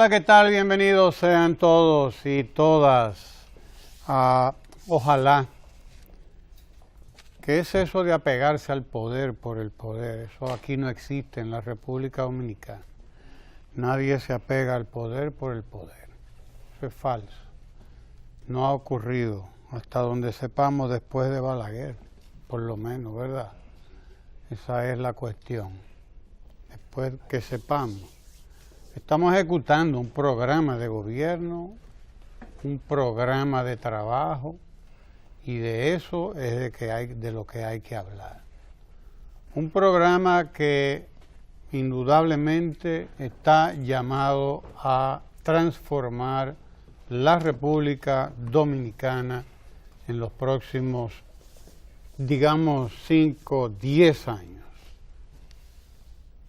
Hola, ¿qué tal? Bienvenidos sean todos y todas. Ojalá. ¿Qué es eso de apegarse al poder por el poder? Eso aquí no existe en la República Dominicana. Nadie se apega al poder por el poder. Eso es falso. No ha ocurrido hasta donde sepamos después de Balaguer, por lo menos, ¿verdad? Esa es la cuestión. Después que sepamos. Estamos ejecutando un programa de gobierno, un programa de trabajo, y de eso es de lo que hay que hablar. Un programa que indudablemente está llamado a transformar la República Dominicana en los próximos, digamos, 5, 10 años.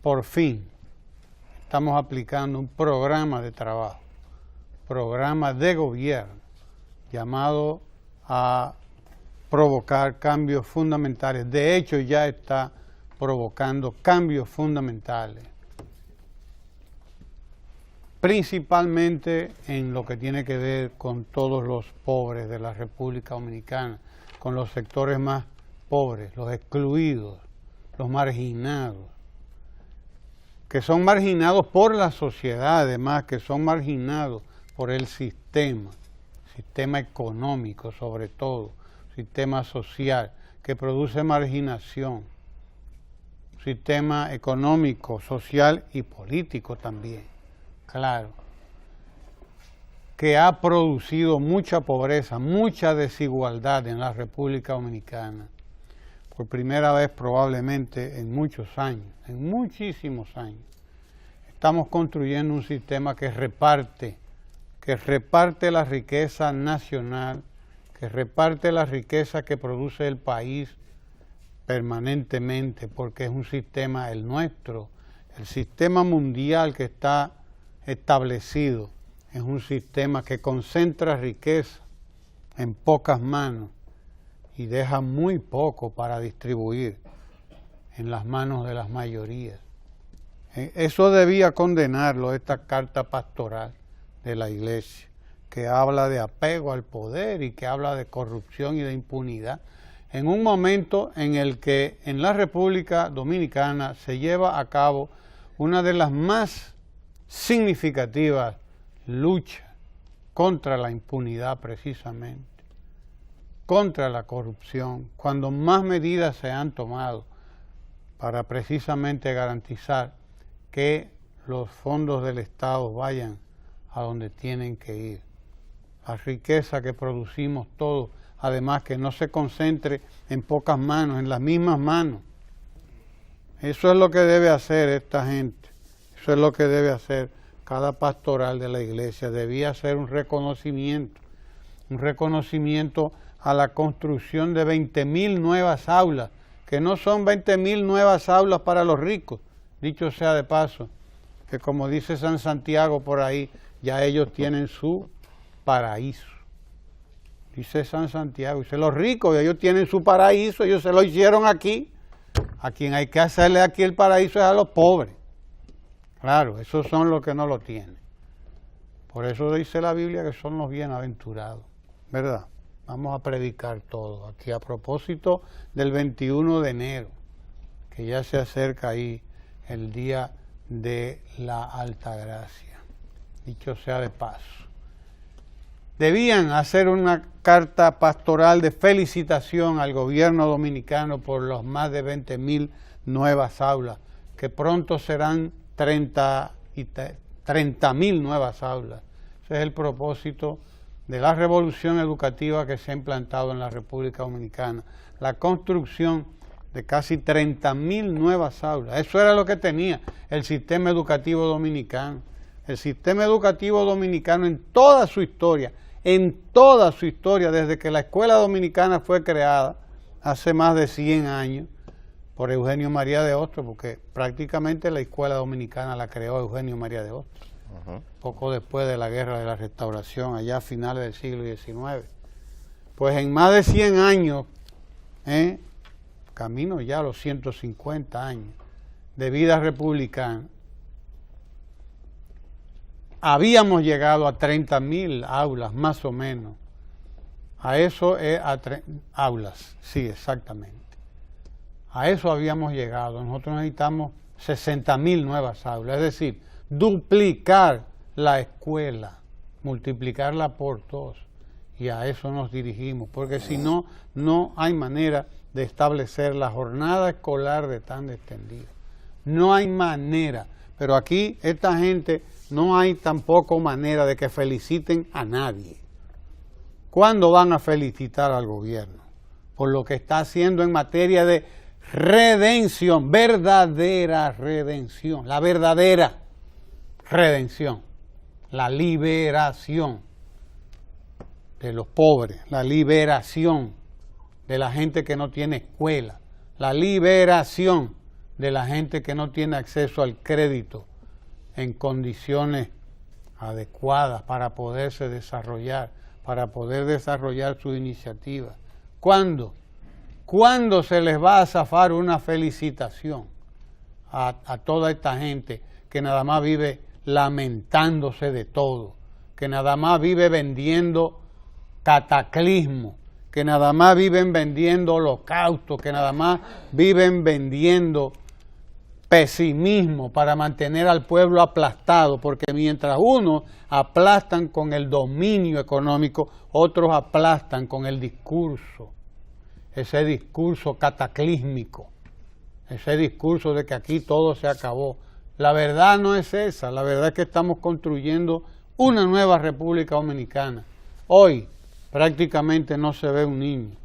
Por fin estamos aplicando un programa de trabajo, programa de gobierno, llamado a provocar cambios fundamentales. De hecho, ya está provocando cambios fundamentales, principalmente en lo que tiene que ver con todos los pobres de la República Dominicana, con los sectores más pobres, los excluidos, los marginados, que son marginados por la sociedad, además, que son marginados por el sistema económico sobre todo, sistema social, que produce marginación, sistema económico, social y político también, claro, que ha producido mucha pobreza, mucha desigualdad en la República Dominicana, por primera vez probablemente en muchos años, en muchísimos años. Estamos construyendo un sistema que reparte la riqueza nacional, que reparte la riqueza que produce el país permanentemente, porque es un sistema, el nuestro, el sistema mundial que está establecido, es un sistema que concentra riqueza en pocas manos y deja muy poco para distribuir en las manos de las mayorías. Eso debía condenarlo esta carta pastoral de la Iglesia, que habla de apego al poder y que habla de corrupción y de impunidad, en un momento en el que en la República Dominicana se lleva a cabo una de las más significativas luchas contra la impunidad precisamente, contra la corrupción, cuando más medidas se han tomado para precisamente garantizar que los fondos del Estado vayan a donde tienen que ir. La riqueza que producimos todos, además que no se concentre en pocas manos, en las mismas manos. Eso es lo que debe hacer esta gente, eso es lo que debe hacer cada pastoral de la iglesia. Debía hacer un reconocimiento a la construcción de 20,000 nuevas aulas, que no son 20,000 nuevas aulas para los ricos, dicho sea de paso, que como dice San Santiago por ahí, ya ellos tienen su paraíso. Dice San Santiago, dice los ricos, ellos tienen su paraíso, ellos se lo hicieron aquí. A quien hay que hacerle aquí el paraíso es a los pobres. Claro, esos son los que no lo tienen. Por eso dice la Biblia que son los bienaventurados, ¿verdad? Vamos a predicar todo aquí a propósito del 21 de enero, que ya se acerca ahí el día de la Altagracia, dicho sea de paso. Debían hacer una carta pastoral de felicitación al gobierno dominicano por los más de 20,000 nuevas aulas, que pronto serán 30,000 nuevas aulas. Ese es el propósito de la revolución educativa que se ha implantado en la República Dominicana, la construcción de casi 30,000 nuevas aulas. Eso era lo que tenía el sistema educativo dominicano. El sistema educativo dominicano en toda su historia, desde que la escuela dominicana fue creada hace más de 100 años por Eugenio María de Hostos, porque prácticamente la escuela dominicana la creó Eugenio María de Hostos, poco después de la Guerra de la Restauración, allá a finales del siglo XIX. Pues en más de 100 años, camino ya a los 150 años de vida republicana, habíamos llegado a 30.000 aulas, más o menos. A eso es aulas, sí, exactamente. A eso habíamos llegado. Nosotros necesitamos 60.000 nuevas aulas, es decir, duplicar la escuela, multiplicarla por 2, y a eso nos dirigimos, porque si no, no hay manera de establecer la jornada escolar de tan extendida. No hay manera, pero aquí esta gente no hay tampoco manera de que feliciten a nadie. ¿Cuándo van a felicitar al gobierno? Por lo que está haciendo en materia de redención, verdadera redención, la verdadera redención, la liberación de los pobres, la liberación de la gente que no tiene escuela, la liberación de la gente que no tiene acceso al crédito en condiciones adecuadas para poderse desarrollar, para poder desarrollar su iniciativa. ¿Cuándo? ¿Cuándo se les va a zafar una felicitación a toda esta gente que nada más vive lamentándose de todo, que nada más vive vendiendo cataclismo, que nada más viven vendiendo holocausto, que nada más viven vendiendo pesimismo para mantener al pueblo aplastado? Porque mientras unos aplastan con el dominio económico, otros aplastan con el discurso, ese discurso cataclísmico, ese discurso de que aquí todo se acabó. La verdad no es esa, la verdad es que estamos construyendo una nueva República Dominicana. Hoy prácticamente no se ve un niño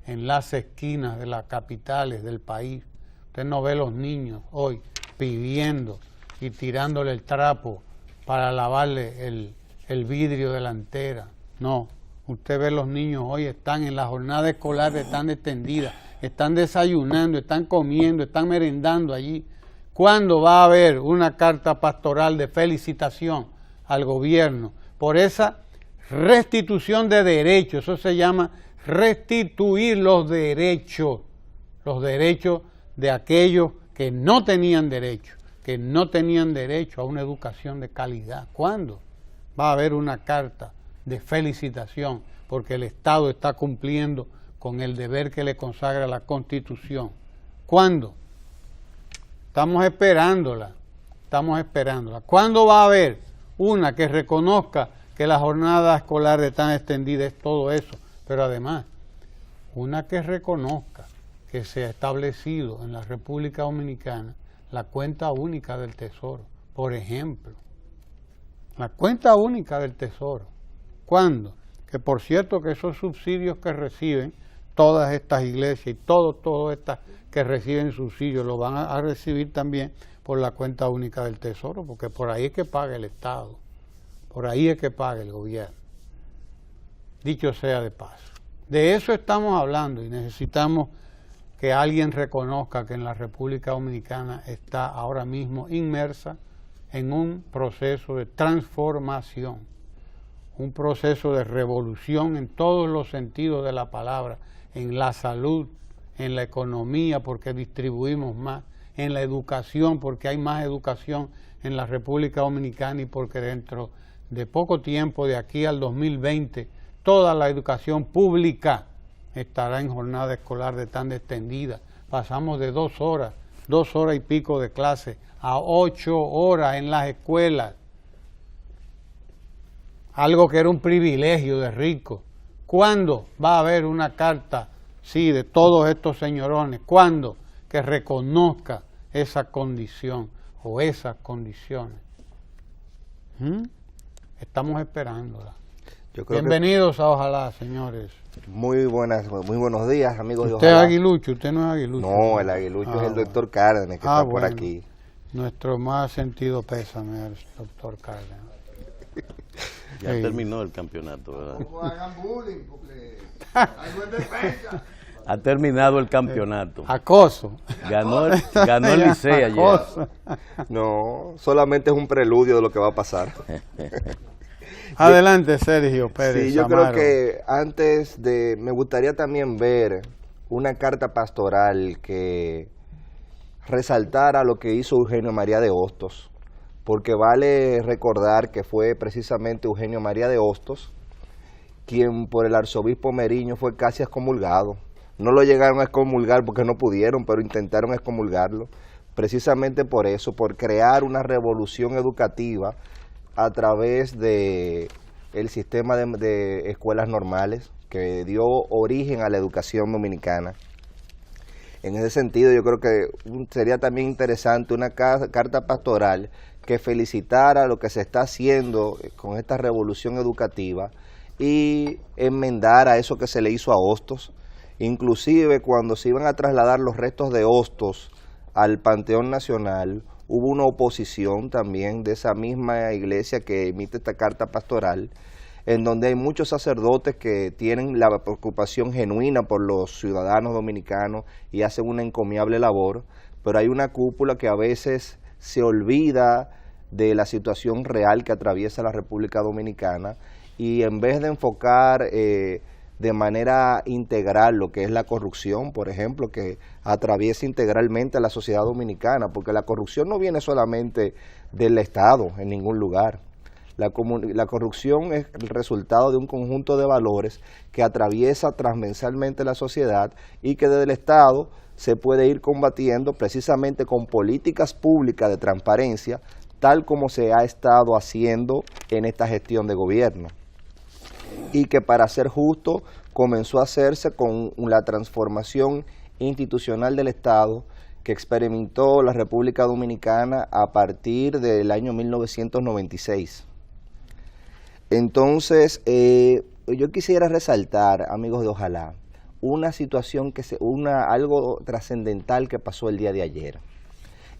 en las esquinas de las capitales del país. Usted no ve los niños hoy pidiendo y tirándole el trapo para lavarle el vidrio delantera. No, usted ve los niños hoy están en la jornada escolar, están extendidas, están desayunando, están comiendo, están merendando allí. ¿Cuándo va a haber una carta pastoral de felicitación al gobierno por esa restitución de derechos? Eso se llama restituir los derechos de aquellos que no tenían derecho, a una educación de calidad. ¿Cuándo va a haber una carta de felicitación porque el Estado está cumpliendo con el deber que le consagra la Constitución? ¿Cuándo? Estamos esperándola. ¿Cuándo va a haber una que reconozca que la jornada escolar de tan extendida es todo eso? Pero además, una que reconozca que se ha establecido en la República Dominicana la cuenta única del Tesoro, por ejemplo. La cuenta única del Tesoro. ¿Cuándo? Que por cierto que esos subsidios que reciben todas estas iglesias y todas estas que reciben subsidios lo van a recibir también por la cuenta única del Tesoro, porque por ahí es que paga el Estado, por ahí es que paga el gobierno. Dicho sea de paso. De eso estamos hablando y necesitamos que alguien reconozca que en la República Dominicana está ahora mismo inmersa en un proceso de transformación, un proceso de revolución en todos los sentidos de la palabra, en la salud, en la economía porque distribuimos más, en la educación porque hay más educación en la República Dominicana y porque dentro de poco tiempo, de aquí al 2020, toda la educación pública estará en jornada escolar de tan extendida. Pasamos de 2 horas y pico de clase, a 8 horas en las escuelas. Algo que era un privilegio de ricos. ¿Cuándo va a haber una carta, sí, de todos estos señorones? ¿Cuándo? Que reconozca esa condición o esas condiciones. Estamos esperándola. Bienvenidos a Ojalá, señores. Muy buenos días, amigos de Ojalá. ¿Usted es aguilucho? ¿Usted no es aguilucho? No, el aguilucho es el doctor Cárdenas que está por aquí. Nuestro más sentido pésame al doctor Cárdenas. Ya terminó el campeonato, ¿verdad? No hagan bullying porque hay buen defensa. Ha terminado el campeonato. Acoso. Ganó el Licey ayer. No, solamente es un preludio de lo que va a pasar. Adelante, Sergio Pérez. Sí, yo Amaro. creo que me gustaría también ver una carta pastoral que resaltara lo que hizo Eugenio María de Hostos, porque vale recordar que fue precisamente Eugenio María de Hostos quien por el arzobispo Meriño fue casi excomulgado. No lo llegaron a excomulgar porque no pudieron, pero intentaron excomulgarlo, precisamente por eso, por crear una revolución educativa a través de el sistema de escuelas normales que dio origen a la educación dominicana. En ese sentido, yo creo que sería también interesante una carta pastoral que felicitara lo que se está haciendo con esta revolución educativa y enmendara eso que se le hizo a Hostos. Inclusive cuando se iban a trasladar los restos de Hostos al Panteón Nacional, hubo una oposición también de esa misma iglesia que emite esta carta pastoral, en donde hay muchos sacerdotes que tienen la preocupación genuina por los ciudadanos dominicanos y hacen una encomiable labor, pero hay una cúpula que a veces se olvida de la situación real que atraviesa la República Dominicana y en vez de enfocar de manera integral lo que es la corrupción, por ejemplo, que atraviesa integralmente a la sociedad dominicana, porque la corrupción no viene solamente del Estado en ningún lugar. La corrupción es el resultado de un conjunto de valores que atraviesa transversalmente la sociedad y que desde el Estado se puede ir combatiendo precisamente con políticas públicas de transparencia, tal como se ha estado haciendo en esta gestión de gobierno. Y que para ser justo comenzó a hacerse con la transformación institucional del Estado que experimentó la República Dominicana a partir del año 1996. Entonces, yo quisiera resaltar, amigos de Ojalá, una situación, algo trascendental que pasó el día de ayer.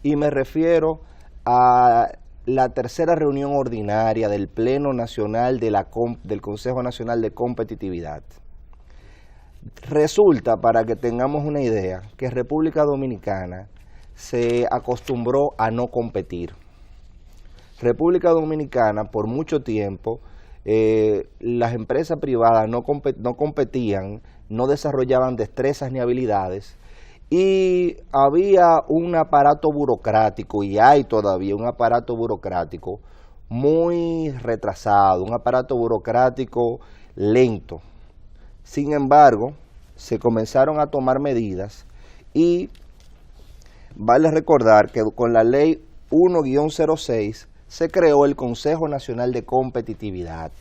Y me refiero a la tercera reunión ordinaria del Pleno Nacional del Consejo Nacional de Competitividad. Resulta, para que tengamos una idea, que República Dominicana se acostumbró a no competir. República Dominicana, por mucho tiempo, las empresas privadas no competían, no desarrollaban destrezas ni habilidades, y había un aparato burocrático, y hay todavía un aparato burocrático muy retrasado, un aparato burocrático lento. Sin embargo, se comenzaron a tomar medidas y vale recordar que con la ley 1-06 se creó el Consejo Nacional de Competitividad.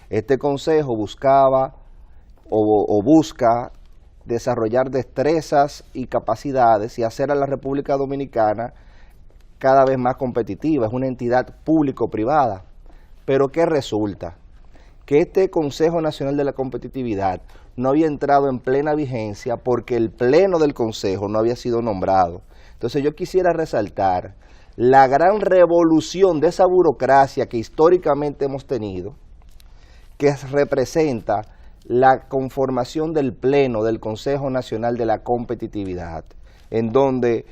Este consejo buscaba o busca desarrollar destrezas y capacidades y hacer a la República Dominicana cada vez más competitiva. Es una entidad público-privada. Pero ¿qué resulta? Que este Consejo Nacional de la Competitividad no había entrado en plena vigencia porque el pleno del Consejo no había sido nombrado. Entonces yo quisiera resaltar la gran revolución de esa burocracia que históricamente hemos tenido, que representa la conformación del Pleno del Consejo Nacional de la Competitividad, en donde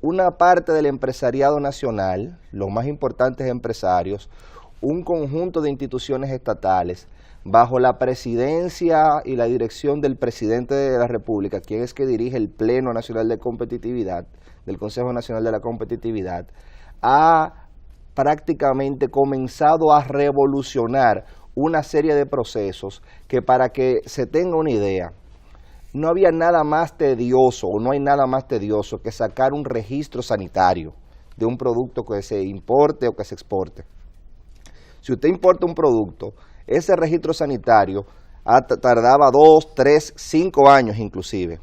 una parte del empresariado nacional, los más importantes empresarios, un conjunto de instituciones estatales, bajo la presidencia y la dirección del presidente de la República, quien es que dirige el Pleno Nacional de Competitividad, del Consejo Nacional de la Competitividad, ha prácticamente comenzado a revolucionar una serie de procesos que, para que se tenga una idea, no había nada más tedioso o no hay nada más tedioso que sacar un registro sanitario de un producto que se importe o que se exporte. Si usted importa un producto, ese registro sanitario tardaba 2, 3, 5 años inclusive.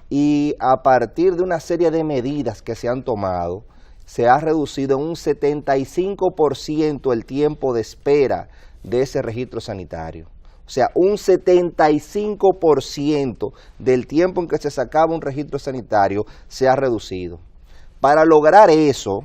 Y a partir de una serie de medidas que se han tomado, se ha reducido en un 75% el tiempo de espera de ese registro sanitario. O sea, un 75% del tiempo en que se sacaba un registro sanitario se ha reducido. Para lograr eso,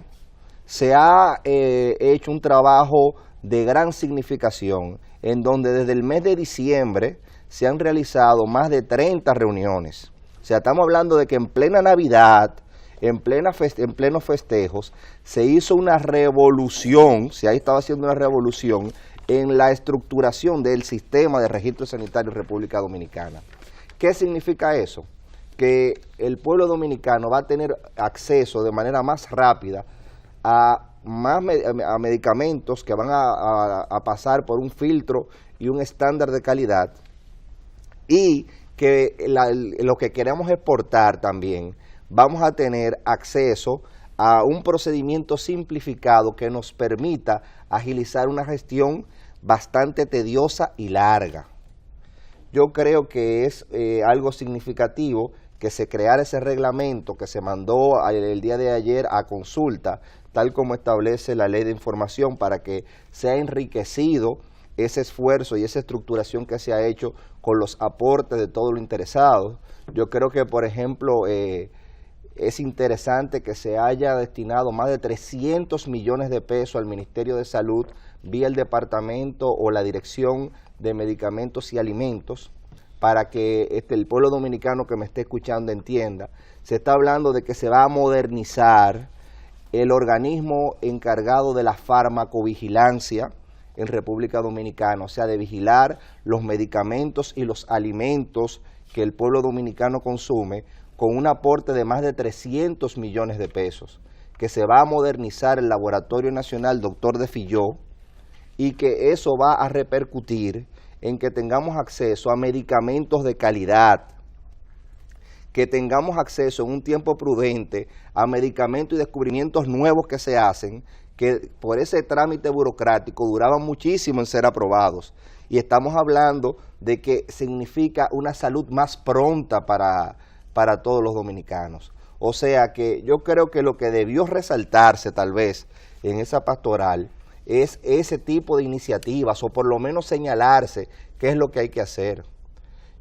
se ha hecho un trabajo de gran significación, en donde desde el mes de diciembre se han realizado más de 30 reuniones. O sea, estamos hablando de que en plena Navidad, en plenos festejos, se hizo una revolución, se ha estado haciendo una revolución en la estructuración del sistema de registro sanitario en República Dominicana. ¿Qué significa eso? Que el pueblo dominicano va a tener acceso de manera más rápida a a medicamentos que van a pasar por un filtro y un estándar de calidad, y que lo que queremos exportar también, vamos a tener acceso a un procedimiento simplificado que nos permita agilizar una gestión bastante tediosa y larga. Yo creo que es algo significativo que se creara ese reglamento que se mandó el día de ayer a consulta, tal como establece la Ley de Información, para que sea enriquecido ese esfuerzo y esa estructuración que se ha hecho con los aportes de todos los interesados. Yo creo que, por ejemplo, es interesante que se haya destinado más de 300 millones de pesos al Ministerio de Salud vía el Departamento o la Dirección de Medicamentos y Alimentos, para que el pueblo dominicano que me esté escuchando entienda. Se está hablando de que se va a modernizar el organismo encargado de la farmacovigilancia en República Dominicana, o sea, de vigilar los medicamentos y los alimentos que el pueblo dominicano consume, con un aporte de más de 300 millones de pesos, que se va a modernizar el Laboratorio Nacional Dr. de Filló, y que eso va a repercutir en que tengamos acceso a medicamentos de calidad, que tengamos acceso en un tiempo prudente a medicamentos y descubrimientos nuevos que se hacen, que por ese trámite burocrático duraban muchísimo en ser aprobados. Y estamos hablando de que significa una salud más pronta para todos los dominicanos. O sea que yo creo que lo que debió resaltarse tal vez en esa pastoral es ese tipo de iniciativas, o por lo menos señalarse qué es lo que hay que hacer.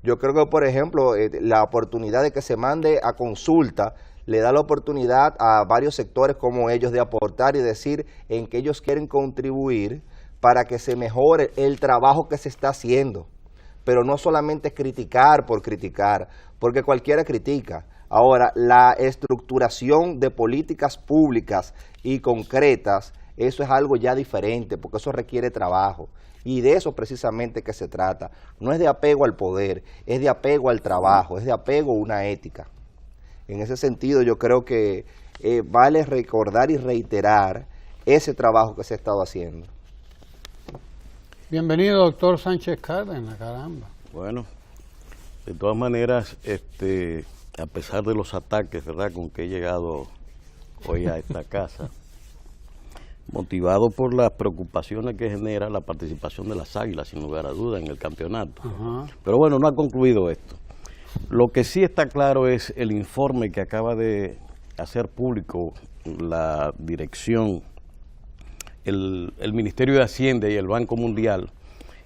Yo creo que, por ejemplo, la oportunidad de que se mande a consulta le da la oportunidad a varios sectores como ellos de aportar y decir en qué ellos quieren contribuir para que se mejore el trabajo que se está haciendo. Pero no solamente criticar por criticar, porque cualquiera critica. Ahora, la estructuración de políticas públicas y concretas, eso es algo ya diferente, porque eso requiere trabajo. Y de eso precisamente que se trata. No es de apego al poder, es de apego al trabajo, es de apego a una ética. En ese sentido yo creo que vale recordar y reiterar ese trabajo que se ha estado haciendo. Bienvenido, doctor Sánchez Cárdenas, caramba. Bueno, de todas maneras, a pesar de los ataques, ¿verdad?, con que he llegado hoy a esta casa, motivado por las preocupaciones que genera la participación de las Águilas, sin lugar a duda, en el campeonato. Ajá. Pero bueno, no ha concluido esto. Lo que sí está claro es el informe que acaba de hacer público la dirección, el Ministerio de Hacienda y el Banco Mundial,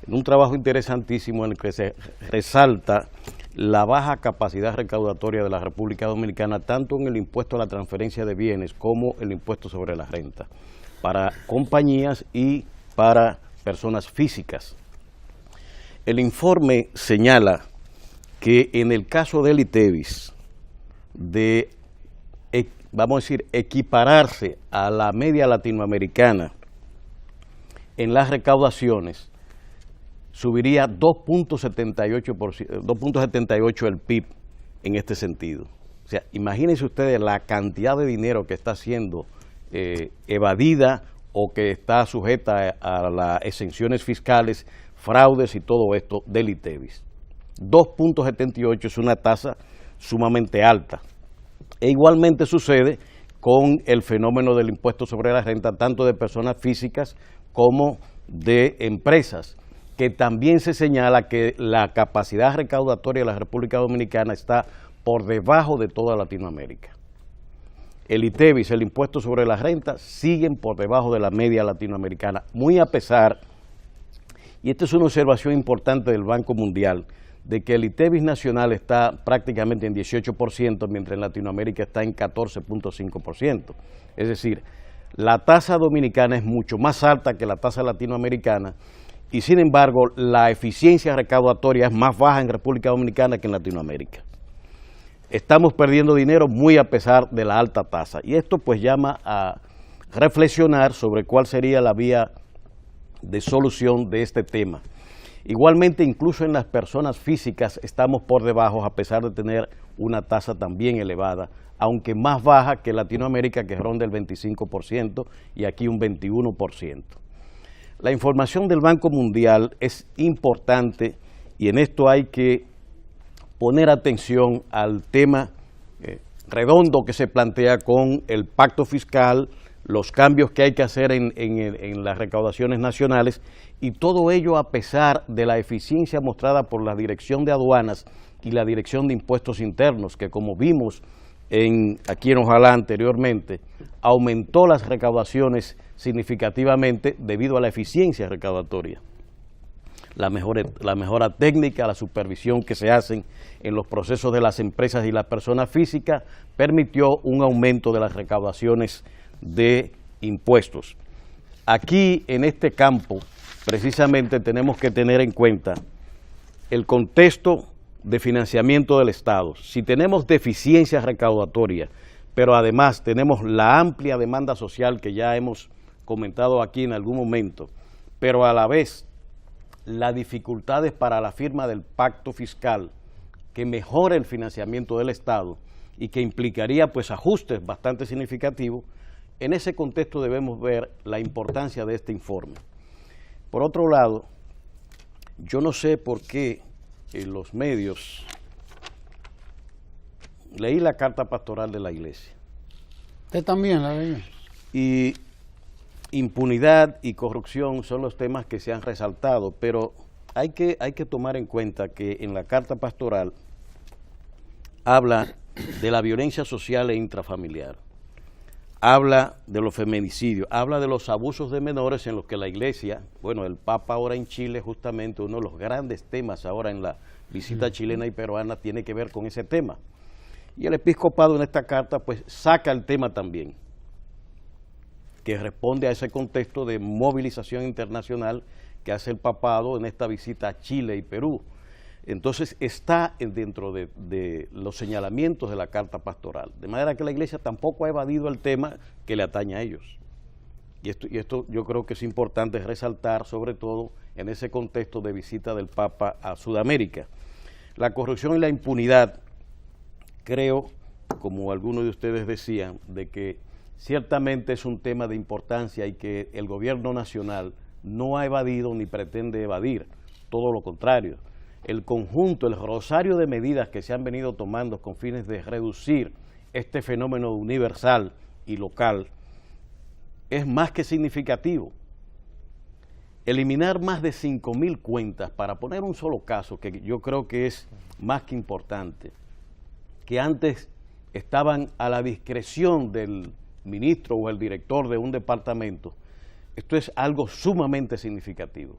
en un trabajo interesantísimo en el que se resalta la baja capacidad recaudatoria de la República Dominicana, tanto en el impuesto a la transferencia de bienes como el impuesto sobre la renta, para compañías y para personas físicas. El informe señala que en el caso del ITEVIS, de, vamos a decir, equipararse a la media latinoamericana en las recaudaciones, subiría 2.78 el PIB en este sentido. O sea, imagínense ustedes la cantidad de dinero que está siendo evadida o que está sujeta a las exenciones fiscales, fraudes y todo esto del ITEVIS. 2.78 es una tasa sumamente alta. E igualmente sucede con el fenómeno del impuesto sobre la renta, tanto de personas físicas como de empresas, que también se señala que la capacidad recaudatoria de la República Dominicana está por debajo de toda Latinoamérica. El ITEVIS, el impuesto sobre la renta, siguen por debajo de la media latinoamericana, muy a pesar, y esta es una observación importante del Banco Mundial, de que el ITEVIS nacional está prácticamente en 18%, mientras en Latinoamérica está en 14.5%. Es decir, la tasa dominicana es mucho más alta que la tasa latinoamericana, y sin embargo la eficiencia recaudatoria es más baja en República Dominicana que en Latinoamérica. Estamos perdiendo dinero muy a pesar de la alta tasa, y esto pues llama a reflexionar sobre cuál sería la vía de solución de este tema. Igualmente, incluso en las personas físicas estamos por debajo, a pesar de tener una tasa también elevada, aunque más baja que Latinoamérica, que ronda el 25%, y aquí un 21%. La información del Banco Mundial es importante y en esto hay que poner atención al tema redondo que se plantea con el pacto fiscal, los cambios que hay que hacer en las recaudaciones nacionales, y todo ello a pesar de la eficiencia mostrada por la Dirección de Aduanas y la Dirección de Impuestos Internos, que como vimos aquí en Ojalá anteriormente, aumentó las recaudaciones significativamente debido a la eficiencia recaudatoria. La mejora técnica, la supervisión que se hacen en los procesos de las empresas y las personas físicas permitió un aumento de las recaudaciones de impuestos. Aquí, en este campo, precisamente tenemos que tener en cuenta el contexto de financiamiento del Estado. Si tenemos deficiencias recaudatorias, pero además tenemos la amplia demanda social que ya hemos comentado aquí en algún momento, pero a la vez las dificultades para la firma del pacto fiscal que mejore el financiamiento del Estado y que implicaría pues ajustes bastante significativos, en ese contexto debemos ver la importancia de este informe. Por otro lado, yo no sé por qué en los medios leí la carta pastoral de la Iglesia. ¿Usted también la leyó? Y impunidad y corrupción son los temas que se han resaltado, pero hay que tomar en cuenta que en la carta pastoral habla de la violencia social e intrafamiliar, habla de los feminicidios, habla de los abusos de menores en los que la Iglesia, bueno, el Papa ahora en Chile, justamente uno de los grandes temas ahora en la visita chilena y peruana tiene que ver con ese tema. Y el episcopado en esta carta pues saca el tema también, que responde a ese contexto de movilización internacional que hace el papado en esta visita a Chile y Perú. Entonces está dentro de los señalamientos de la carta pastoral, de manera que la Iglesia tampoco ha evadido el tema que le atañe a ellos. Y esto yo creo que es importante resaltar, sobre todo en ese contexto de visita del Papa a Sudamérica. La corrupción y la impunidad, creo, como algunos de ustedes decían, de que ciertamente es un tema de importancia y que el gobierno nacional no ha evadido ni pretende evadir, todo lo contrario. El conjunto, el rosario de medidas que se han venido tomando con fines de reducir este fenómeno universal y local es más que significativo. Eliminar más de 5.000 cuentas, para poner un solo caso, que yo creo que es más que importante, que antes estaban a la discreción del ministro o el director de un departamento, esto es algo sumamente significativo.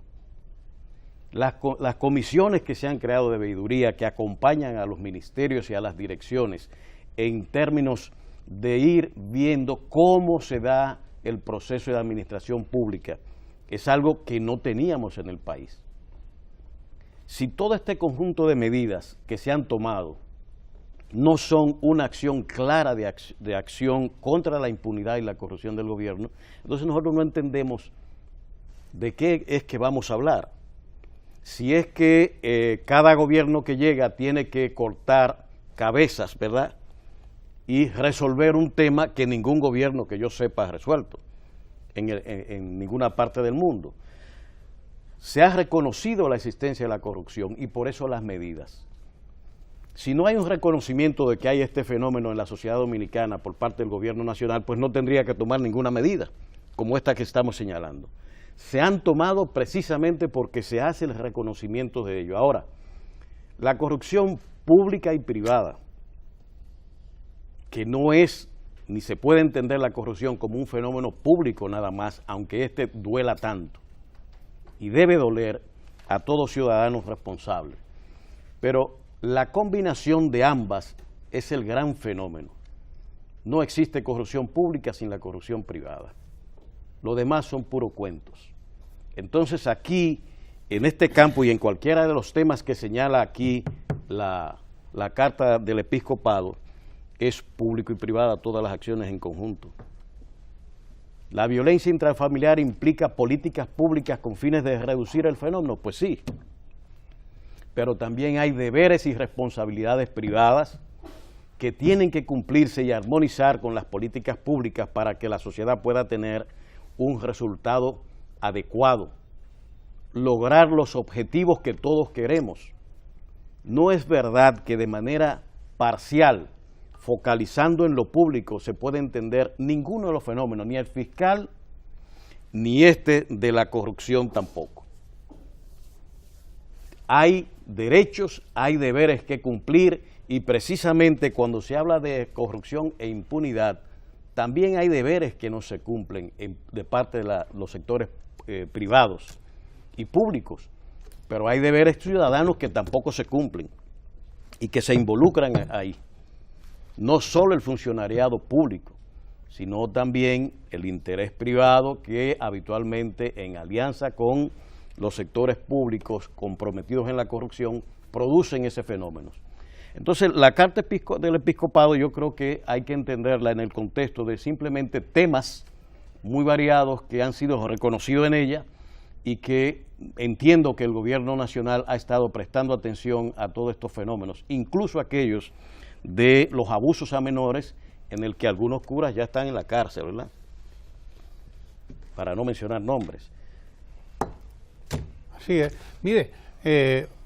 Las comisiones que se han creado de veeduría que acompañan a los ministerios y a las direcciones en términos de ir viendo cómo se da el proceso de administración pública es algo que no teníamos en el país. Si todo este conjunto de medidas que se han tomado no son una acción clara de acción contra la impunidad y la corrupción del gobierno, entonces nosotros no entendemos de qué es que vamos a hablar. Si es que cada gobierno que llega tiene que cortar cabezas, ¿verdad?, y resolver un tema que ningún gobierno que yo sepa ha resuelto en ninguna parte del mundo. Se ha reconocido la existencia de la corrupción y por eso las medidas. Si no hay un reconocimiento de que hay este fenómeno en la sociedad dominicana por parte del gobierno nacional, pues no tendría que tomar ninguna medida como esta que estamos señalando. Se han tomado precisamente porque se hace el reconocimiento de ello. Ahora, la corrupción pública y privada, que no es, ni se puede entender la corrupción como un fenómeno público nada más, aunque este duela tanto, y debe doler a todos ciudadanos responsables. Pero la combinación de ambas es el gran fenómeno. No existe corrupción pública sin la corrupción privada. Lo demás son puros cuentos. Entonces aquí, en este campo y en cualquiera de los temas que señala aquí la carta del episcopado, es público y privada todas las acciones en conjunto. ¿La violencia intrafamiliar implica políticas públicas con fines de reducir el fenómeno? Pues sí, pero también hay deberes y responsabilidades privadas que tienen que cumplirse y armonizar con las políticas públicas para que la sociedad pueda tener un resultado adecuado, lograr los objetivos que todos queremos. No es verdad que de manera parcial, focalizando en lo público, se puede entender ninguno de los fenómenos, ni el fiscal, ni este de la corrupción tampoco. Hay derechos, hay deberes que cumplir, y precisamente cuando se habla de corrupción e impunidad, también hay deberes que no se cumplen de parte de los sectores privados y públicos, pero hay deberes ciudadanos que tampoco se cumplen y que se involucran ahí. No solo el funcionariado público, sino también el interés privado que habitualmente, en alianza con los sectores públicos comprometidos en la corrupción, producen ese fenómeno. Entonces, la Carta del Episcopado yo creo que hay que entenderla en el contexto de simplemente temas muy variados que han sido reconocidos en ella y que entiendo que el gobierno nacional ha estado prestando atención a todos estos fenómenos, incluso aquellos de los abusos a menores, en el que algunos curas ya están en la cárcel, ¿verdad? Para no mencionar nombres. Así es. Mire,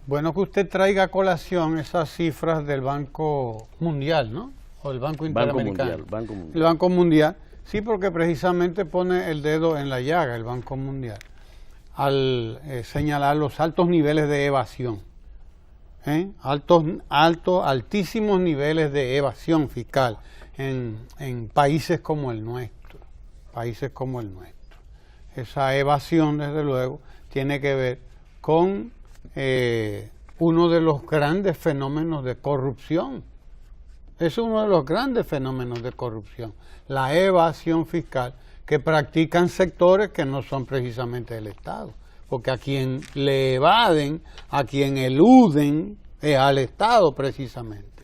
bueno que usted traiga a colación esas cifras del Banco Mundial, ¿no? O el Banco Interamericano. Banco Mundial. El Banco Mundial, sí, porque precisamente pone el dedo en la llaga el Banco Mundial al señalar los altos niveles de evasión. Altísimos niveles de evasión fiscal en países como el nuestro. Esa evasión, desde luego, tiene que ver con uno de los grandes fenómenos de corrupción. Es uno de los grandes fenómenos de corrupción, la evasión fiscal que practican sectores que no son precisamente del Estado, porque a quien le evaden, a quien eluden, es al Estado precisamente.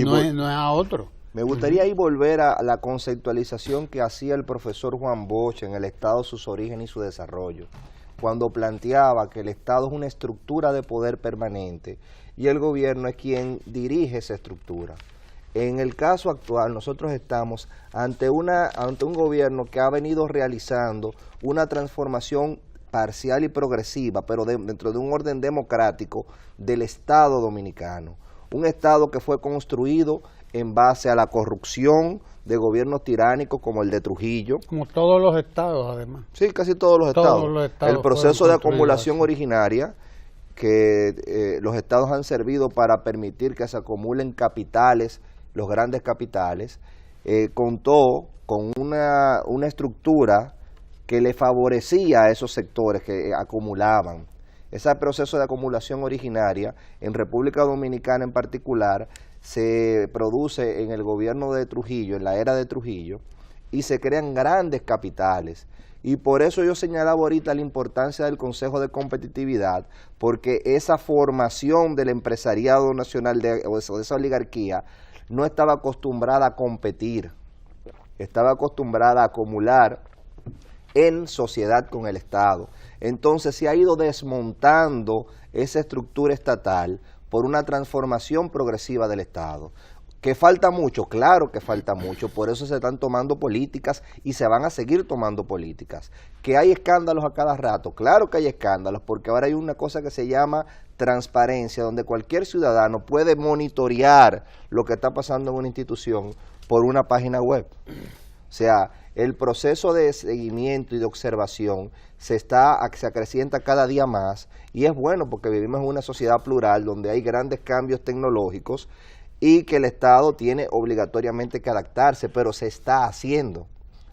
No es a otro. Me gustaría ahí volver a la conceptualización que hacía el profesor Juan Bosch en El Estado, sus orígenes y su desarrollo, cuando planteaba que el Estado es una estructura de poder permanente y el gobierno es quien dirige esa estructura. En el caso actual, nosotros estamos ante un gobierno que ha venido realizando una transformación parcial y progresiva, pero dentro de un orden democrático del Estado dominicano. Un Estado que fue construido en base a la corrupción de gobiernos tiránicos como el de Trujillo. Como todos los estados, además. Sí, casi todos los estados. El proceso de acumulación originaria, que los estados han servido para permitir que se acumulen capitales, los grandes capitales, contó con una estructura que le favorecía a esos sectores que acumulaban. Ese proceso de acumulación originaria, en República Dominicana en particular, se produce en el gobierno de Trujillo, en la era de Trujillo, y se crean grandes capitales. Y por eso yo señalaba ahorita la importancia del Consejo de Competitividad, porque esa formación del empresariado nacional o de esa oligarquía no estaba acostumbrada a competir, estaba acostumbrada a acumular en sociedad con el Estado. Entonces se ha ido desmontando esa estructura estatal por una transformación progresiva del Estado. ¿Que falta mucho? Claro que falta mucho, por eso se están tomando políticas y se van a seguir tomando políticas. ¿Que hay escándalos a cada rato? Claro que hay escándalos, porque ahora hay una cosa que se llama transparencia, donde cualquier ciudadano puede monitorear lo que está pasando en una institución por una página web. O sea, el proceso de seguimiento y de observación se acrecienta cada día más, y es bueno porque vivimos en una sociedad plural donde hay grandes cambios tecnológicos y que el Estado tiene obligatoriamente que adaptarse, pero se está haciendo.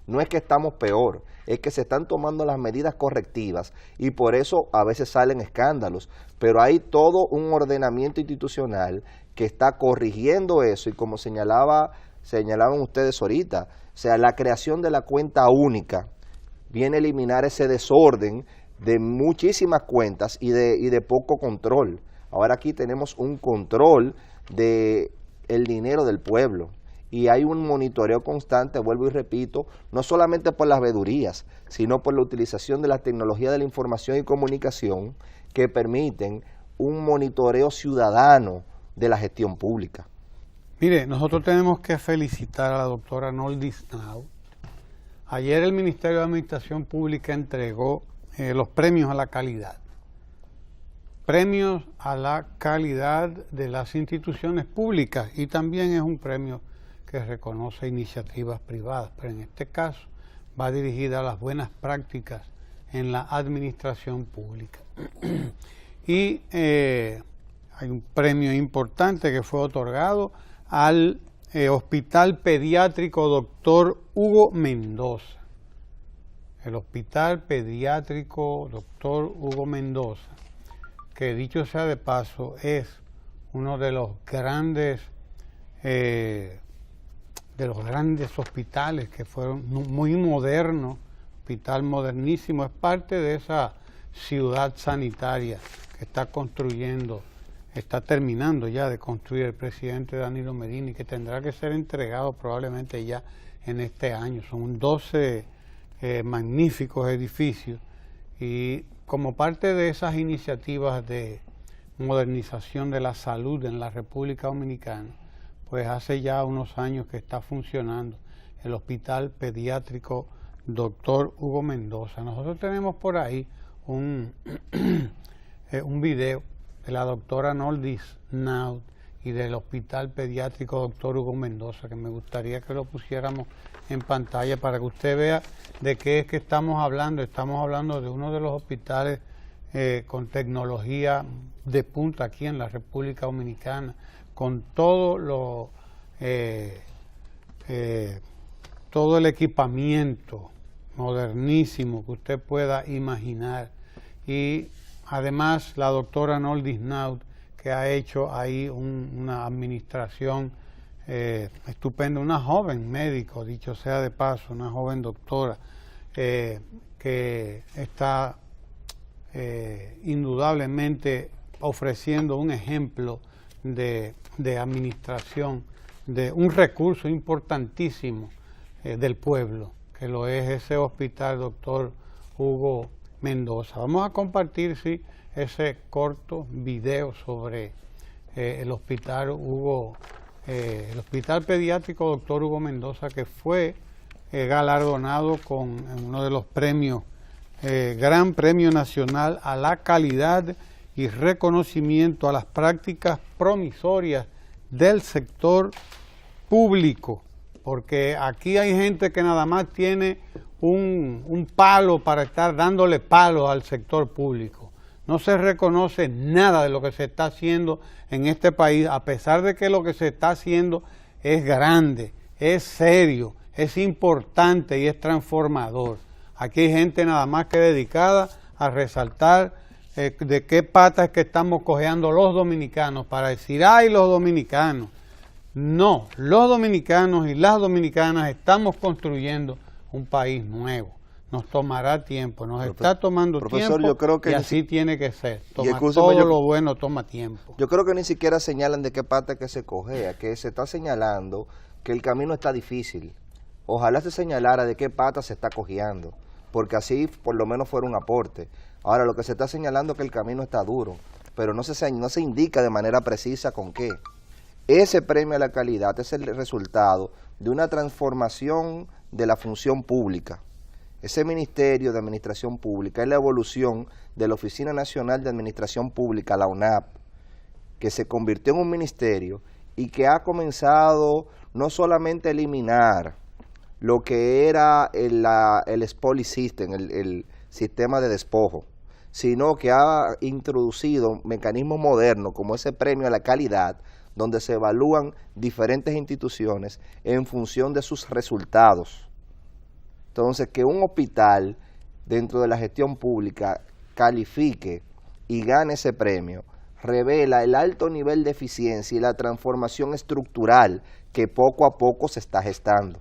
No es que estamos peor, es que se están tomando las medidas correctivas y por eso a veces salen escándalos, pero hay todo un ordenamiento institucional que está corrigiendo eso, y como señalaban ustedes ahorita, o sea, la creación de la cuenta única viene a eliminar ese desorden de muchísimas cuentas y de poco control. Ahora aquí tenemos un control de el dinero del pueblo y hay un monitoreo constante, vuelvo y repito, no solamente por las veedurías, sino por la utilización de la tecnología de la información y comunicación que permiten un monitoreo ciudadano de la gestión pública. Mire, nosotros tenemos que felicitar a la doctora Noldis Naud. Ayer el Ministerio de Administración Pública entregó los premios a la calidad. Premios a la calidad de las instituciones públicas, y también es un premio que reconoce iniciativas privadas, pero en este caso va dirigida a las buenas prácticas en la administración pública. Y hay un premio importante que fue otorgado al Hospital Pediátrico Dr. Hugo Mendoza. El Hospital Pediátrico Dr. Hugo Mendoza, que dicho sea de paso, es uno de los grandes hospitales que fueron muy modernos, hospital modernísimo, es parte de esa ciudad sanitaria que está terminando ya de construir el presidente Danilo Medina, y que tendrá que ser entregado probablemente ya en este año. Son 12 magníficos edificios, y como parte de esas iniciativas de modernización de la salud en la República Dominicana, pues hace ya unos años que está funcionando el Hospital Pediátrico Dr. Hugo Mendoza. Nosotros tenemos por ahí un video de la doctora Noldis Naud y del Hospital Pediátrico Dr. Hugo Mendoza, que me gustaría que lo pusiéramos en pantalla para que usted vea de qué es que estamos hablando. Estamos hablando de uno de los hospitales con tecnología de punta aquí en la República Dominicana, con todo el equipamiento modernísimo que usted pueda imaginar. Y además la doctora Noldis Naud, que ha hecho ahí una administración estupenda, una joven médico, dicho sea de paso, una joven doctora, que está indudablemente ofreciendo un ejemplo de administración de un recurso importantísimo del pueblo, que lo es ese hospital Dr. Hugo Mendoza. Vamos a compartir ese corto video sobre el hospital pediátrico Dr. Hugo Mendoza, que fue galardonado con uno de los premios, Gran Premio Nacional a la Calidad y Reconocimiento a las Prácticas Promisorias del Sector Público, porque aquí hay gente que nada más tiene un palo para estar dándole palo al sector público. No se reconoce nada de lo que se está haciendo en este país, a pesar de que lo que se está haciendo es grande, es serio, es importante y es transformador. Aquí hay gente nada más que dedicada a resaltar de qué patas es que estamos cojeando los dominicanos para decir, ¡ay, los dominicanos! No, los dominicanos y las dominicanas estamos construyendo un país nuevo. Nos tomará tiempo, nos está tomando tiempo, yo creo que y así tiene que ser. Todo lo bueno toma tiempo. Yo creo que ni siquiera señalan de qué pata que se cojea, que se está señalando que el camino está difícil. Ojalá se señalara de qué pata se está cojeando, porque así por lo menos fuera un aporte. Ahora lo que se está señalando es que el camino está duro, pero no se indica de manera precisa con qué. Ese premio a la calidad es el resultado de una transformación de la función pública. Ese Ministerio de Administración Pública es la evolución de la Oficina Nacional de Administración Pública, la ONAP, que se convirtió en un ministerio y que ha comenzado no solamente a eliminar lo que era el spoil system, el sistema de despojo, sino que ha introducido mecanismos modernos como ese premio a la calidad, donde se evalúan diferentes instituciones en función de sus resultados. Entonces, que un hospital dentro de la gestión pública califique y gane ese premio, revela el alto nivel de eficiencia y la transformación estructural que poco a poco se está gestando.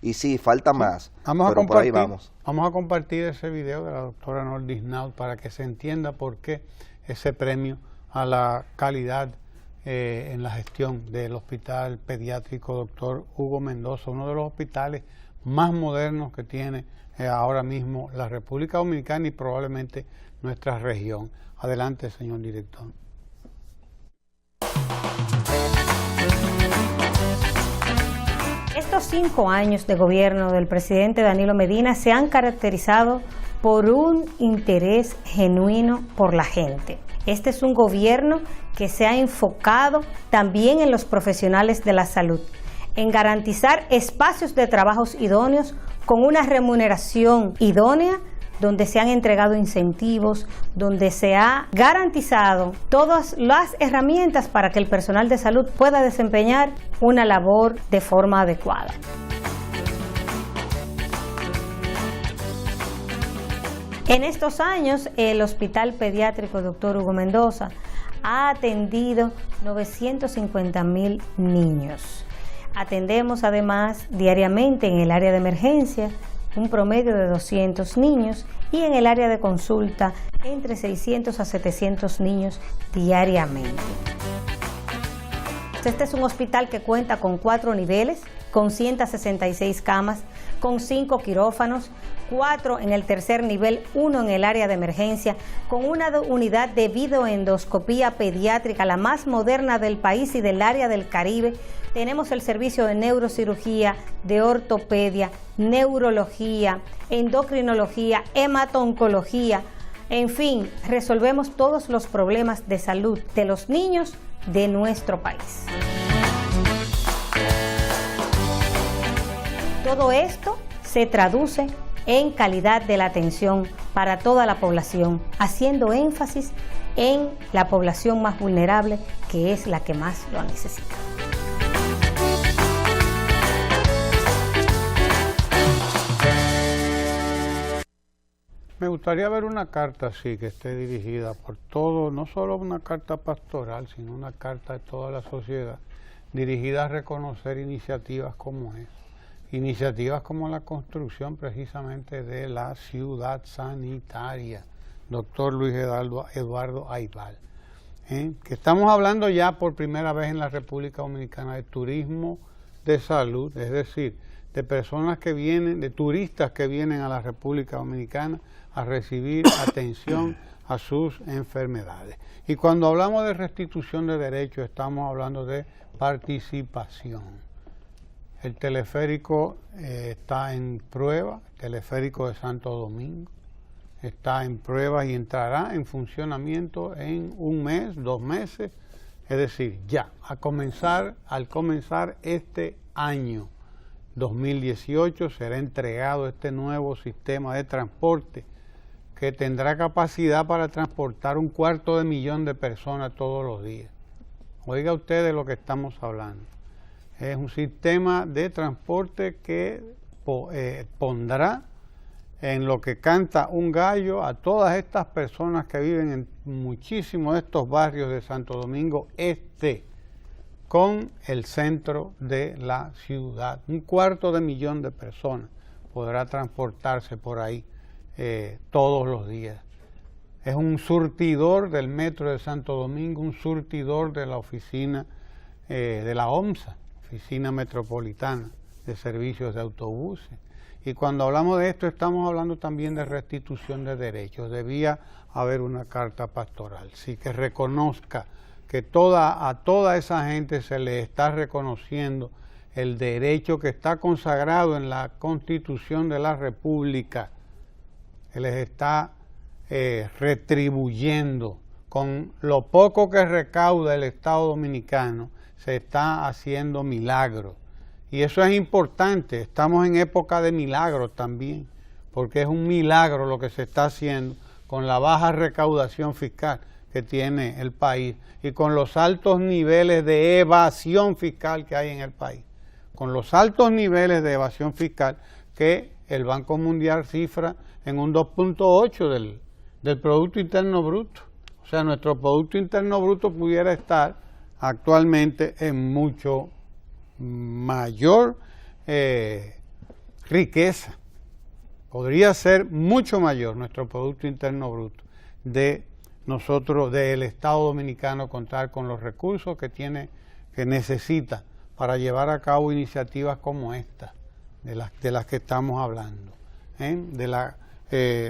Y sí, falta más, pero por ahí vamos. Vamos a compartir ese video de la doctora Noldis Naud para que se entienda por qué ese premio a la calidad en la gestión del Hospital Pediátrico Dr. Hugo Mendoza, uno de los hospitales más modernos que tiene ahora mismo la República Dominicana y probablemente nuestra región. Adelante, señor director. Estos 5 años de gobierno del presidente Danilo Medina se han caracterizado por un interés genuino por la gente. Este es un gobierno que se ha enfocado también en los profesionales de la salud, en garantizar espacios de trabajos idóneos con una remuneración idónea, donde se han entregado incentivos, donde se ha garantizado todas las herramientas para que el personal de salud pueda desempeñar una labor de forma adecuada. En estos años, el Hospital Pediátrico Dr. Hugo Mendoza ha atendido 950,000 niños. Atendemos además diariamente en el área de emergencia un promedio de 200 niños y en el área de consulta entre 600 a 700 niños diariamente. Este es un hospital que cuenta con 4 niveles, con 166 camas, con 5 quirófanos, 4 en el tercer nivel, 1 en el área de emergencia, con una unidad de videoendoscopía pediátrica, la más moderna del país y del área del Caribe. Tenemos el servicio de neurocirugía, de ortopedia, neurología, endocrinología, hemato-oncología. En fin, resolvemos todos los problemas de salud de los niños de nuestro país. Todo esto se traduce en calidad de la atención para toda la población, haciendo énfasis en la población más vulnerable, que es la que más lo necesita. Me gustaría ver una carta así, que esté dirigida por todo, no solo una carta pastoral, sino una carta de toda la sociedad, dirigida a reconocer iniciativas como esa. Iniciativas como la construcción precisamente de la ciudad sanitaria, doctor Luis Eduardo Aibal. Que estamos hablando ya por primera vez en la República Dominicana de turismo de salud, es decir, de personas que vienen, de turistas que vienen a la República Dominicana a recibir atención a sus enfermedades. Y cuando hablamos de restitución de derechos, estamos hablando de participación. El teleférico está en prueba, el teleférico de Santo Domingo está en prueba y entrará en funcionamiento en 1 mes, 2 meses, es decir, ya, al comenzar este año 2018 será entregado este nuevo sistema de transporte que tendrá capacidad para transportar 250,000 personas todos los días. Oiga usted de lo que estamos hablando. Es un sistema de transporte que pondrá en lo que canta un gallo a todas estas personas que viven en muchísimos de estos barrios de Santo Domingo Este, con el centro de la ciudad. 250,000 de personas podrá transportarse por ahí todos los días. Es un surtidor del metro de Santo Domingo, un surtidor de la oficina de la OMSA, Oficina Metropolitana de Servicios de Autobuses. Y cuando hablamos de esto estamos hablando también de restitución de derechos. Debía haber una carta pastoral, sí, que reconozca que a toda esa gente se le está reconociendo el derecho que está consagrado en la Constitución de la República, que les está retribuyendo con lo poco que recauda el Estado Dominicano. Se está haciendo milagros y eso es importante. Estamos en época de milagros también, porque es un milagro lo que se está haciendo con la baja recaudación fiscal que tiene el país y con los altos niveles de evasión fiscal que hay en el país, con los altos niveles de evasión fiscal que el Banco Mundial cifra en un 2.8 del Producto Interno Bruto. O sea, nuestro Producto Interno Bruto pudiera estar actualmente en mucho mayor riqueza. Podría ser mucho mayor nuestro Producto Interno Bruto de nosotros, del Estado Dominicano, contar con los recursos que necesita para llevar a cabo iniciativas como esta, de las que estamos hablando,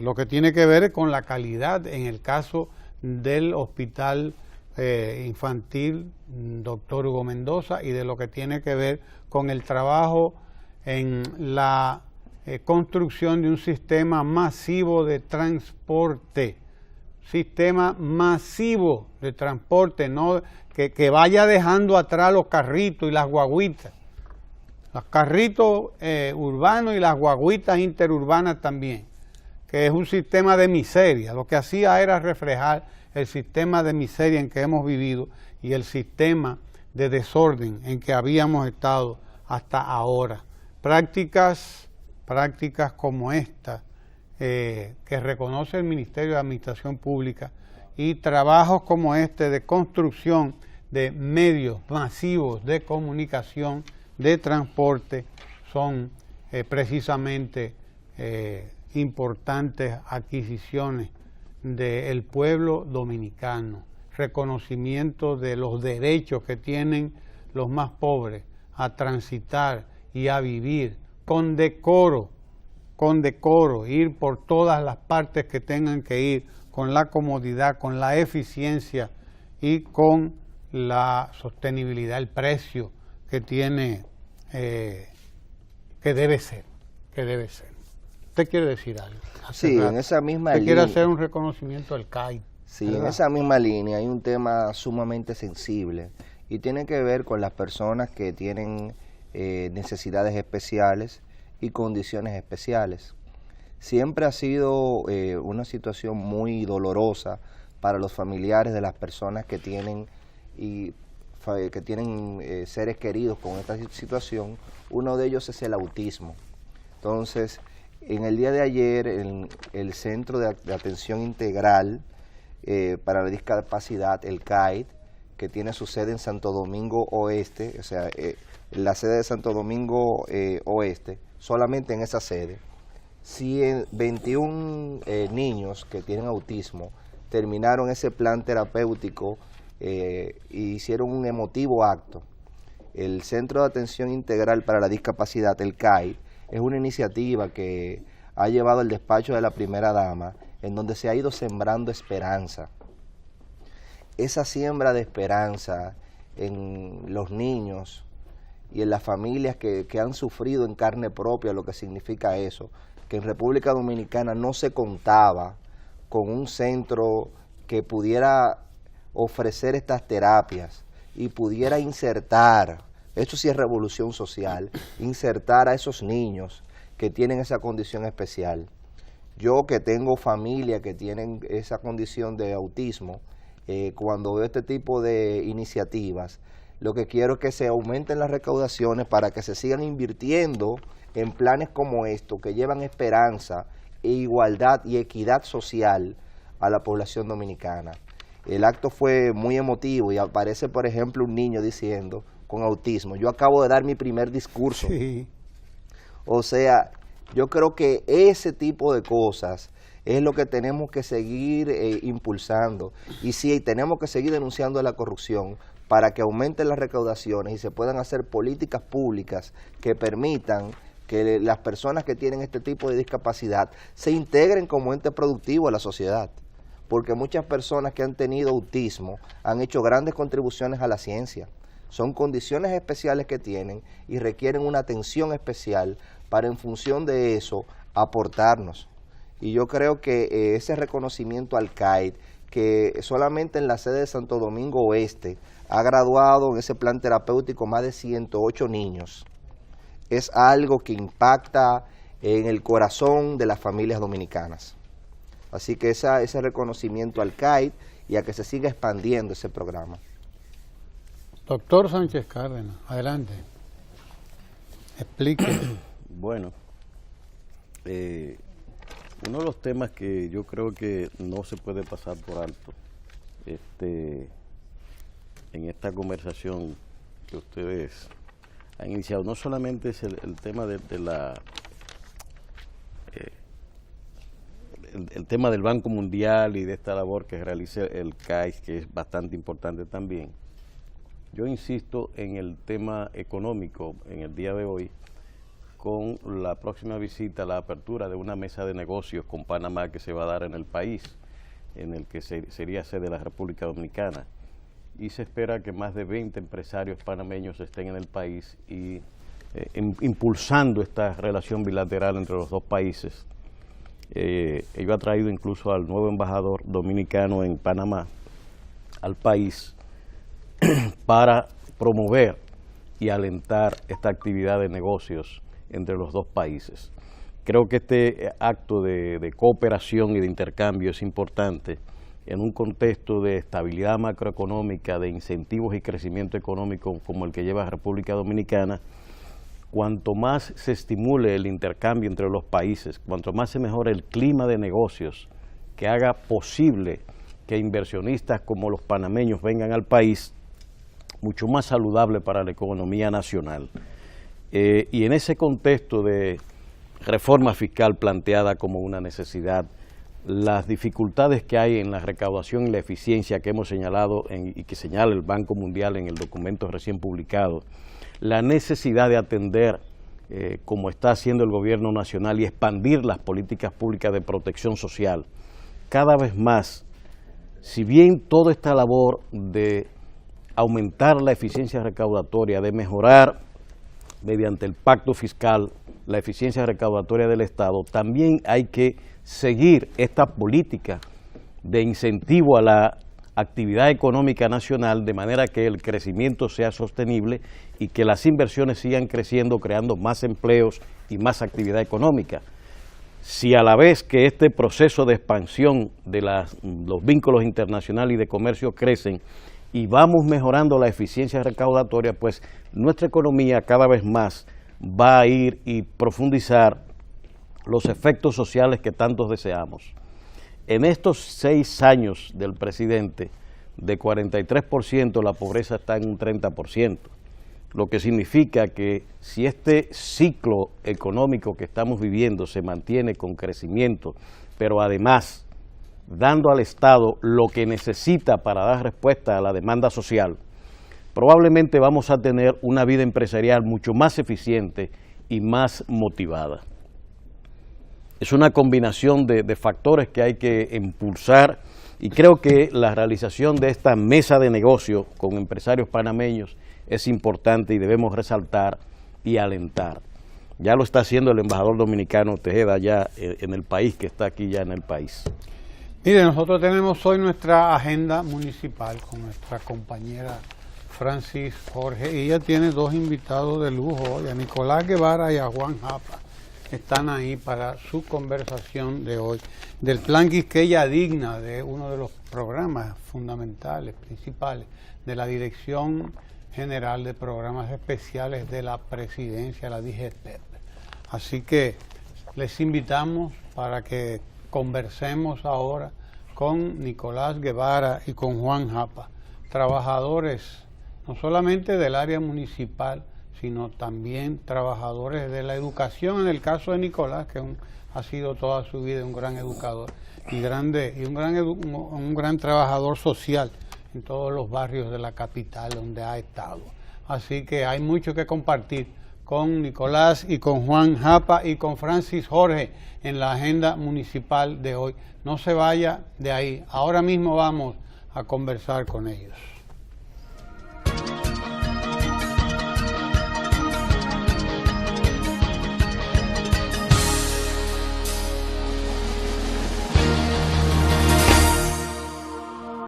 lo que tiene que ver con la calidad en el caso del hospital infantil Dr. Hugo Mendoza, y de lo que tiene que ver con el trabajo en la construcción de un sistema masivo de transporte, no que vaya dejando atrás los carritos y las guaguitas, los carritos urbanos y las guaguitas interurbanas también, que es un sistema de miseria. Lo que hacía era reflejar el sistema de miseria en que hemos vivido y el sistema de desorden en que habíamos estado hasta ahora. Prácticas como esta que reconoce el Ministerio de Administración Pública, y trabajos como este de construcción de medios masivos de comunicación, de transporte, son precisamente importantes adquisiciones del pueblo dominicano, reconocimiento de los derechos que tienen los más pobres a transitar y a vivir con decoro, ir por todas las partes que tengan que ir, con la comodidad, con la eficiencia y con la sostenibilidad, el precio que tiene, que debe ser. ¿Usted quiere decir algo? Sí, en esa misma línea. ¿Usted quiere hacer un reconocimiento al CAID? Sí, ¿verdad? En esa misma línea hay un tema sumamente sensible y tiene que ver con las personas que tienen necesidades especiales y condiciones especiales. Siempre ha sido una situación muy dolorosa para los familiares de las personas que tienen seres queridos con esta situación. Uno de ellos es el autismo. Entonces, en el día de ayer, el Centro de Atención Integral para la Discapacidad, el CAID, que tiene su sede en Santo Domingo Oeste, o sea, la sede de Santo Domingo Oeste, solamente en esa sede, 21 niños que tienen autismo terminaron ese plan terapéutico e hicieron un emotivo acto. El Centro de Atención Integral para la Discapacidad, el CAID, es una iniciativa que ha llevado el despacho de la primera dama, en donde se ha ido sembrando esperanza. Esa siembra de esperanza en los niños y en las familias que han sufrido en carne propia lo que significa eso, que en República Dominicana no se contaba con un centro que pudiera ofrecer estas terapias y pudiera insertar, esto sí es revolución social, insertar a esos niños que tienen esa condición especial. Yo que tengo familia que tienen esa condición de autismo, cuando veo este tipo de iniciativas, lo que quiero es que se aumenten las recaudaciones para que se sigan invirtiendo en planes como estos, que llevan esperanza e igualdad y equidad social a la población dominicana. El acto fue muy emotivo y aparece, por ejemplo, un niño diciendo, con autismo, yo acabo de dar mi primer discurso. Sí. O sea, yo creo que ese tipo de cosas es lo que tenemos que seguir impulsando. Y sí, tenemos que seguir denunciando la corrupción para que aumenten las recaudaciones y se puedan hacer políticas públicas que permitan que las personas que tienen este tipo de discapacidad se integren como ente productivo a la sociedad. Porque muchas personas que han tenido autismo han hecho grandes contribuciones a la ciencia. Son condiciones especiales que tienen y requieren una atención especial para, en función de eso, aportarnos. Y yo creo que ese reconocimiento al CAID, que solamente en la sede de Santo Domingo Oeste ha graduado en ese plan terapéutico más de 108 niños, es algo que impacta en el corazón de las familias dominicanas. Así que ese reconocimiento al CAID y a que se siga expandiendo ese programa. Doctor Sánchez Cárdenas, adelante. Explique. Bueno, uno de los temas que yo creo que no se puede pasar por alto en esta conversación que ustedes han iniciado, no solamente es el tema el tema del Banco Mundial y de esta labor que realiza el CAID, que es bastante importante también. Yo insisto en el tema económico en el día de hoy, con la próxima visita, la apertura de una mesa de negocios con Panamá que se va a dar en el país, en el que sería sede de la República Dominicana. Y se espera que más de 20 empresarios panameños estén en el país y impulsando esta relación bilateral entre los dos países. Ello ha traído incluso al nuevo embajador dominicano en Panamá al país para promover y alentar esta actividad de negocios entre los dos países. Creo que este acto de cooperación y de intercambio es importante en un contexto de estabilidad macroeconómica, de incentivos y crecimiento económico como el que lleva República Dominicana. Cuanto más se estimule el intercambio entre los países, cuanto más se mejore el clima de negocios que haga posible que inversionistas como los panameños vengan al país, mucho más saludable para la economía nacional. Y en ese contexto de reforma fiscal planteada como una necesidad, las dificultades que hay en la recaudación y la eficiencia que hemos señalado y que señala el Banco Mundial en el documento recién publicado, la necesidad de atender, como está haciendo el gobierno nacional, y expandir las políticas públicas de protección social, cada vez más, si bien toda esta labor de aumentar la eficiencia recaudatoria, de mejorar mediante el pacto fiscal la eficiencia recaudatoria del Estado, también hay que seguir esta política de incentivo a la actividad económica nacional de manera que el crecimiento sea sostenible y que las inversiones sigan creciendo, creando más empleos y más actividad económica. Si a la vez que este proceso de expansión de los vínculos internacionales y de comercio crecen y vamos mejorando la eficiencia recaudatoria, pues nuestra economía cada vez más va a ir y profundizar los efectos sociales que tantos deseamos. En estos 6 años del presidente, de 43%, la pobreza está en un 30%, lo que significa que si este ciclo económico que estamos viviendo se mantiene con crecimiento, pero además dando al Estado lo que necesita para dar respuesta a la demanda social, probablemente vamos a tener una vida empresarial mucho más eficiente y más motivada. Es una combinación de factores que hay que impulsar y creo que la realización de esta mesa de negocio con empresarios panameños es importante y debemos resaltar y alentar. Ya lo está haciendo el embajador dominicano Tejeda ya en el país, que está aquí ya en el país. Mire, nosotros tenemos hoy nuestra agenda municipal con nuestra compañera Francis Jorge, y ella tiene 2 invitados de lujo hoy, a Nicolás Guevara y a Juan Japa. Están ahí para su conversación de hoy, del plan Quisqueya Digna, de uno de los programas fundamentales, principales, de la Dirección General de Programas Especiales de la Presidencia, la DGPEP. Así que les invitamos para que conversemos ahora con Nicolás Guevara y con Juan Japa, trabajadores no solamente del área municipal, sino también trabajadores de la educación, en el caso de Nicolás, que ha sido toda su vida un gran educador y un gran trabajador social en todos los barrios de la capital donde ha estado. Así que hay mucho que compartir con Nicolás y con Juan Japa y con Francis Jorge en la agenda municipal de hoy. No se vaya de ahí, ahora mismo vamos a conversar con ellos.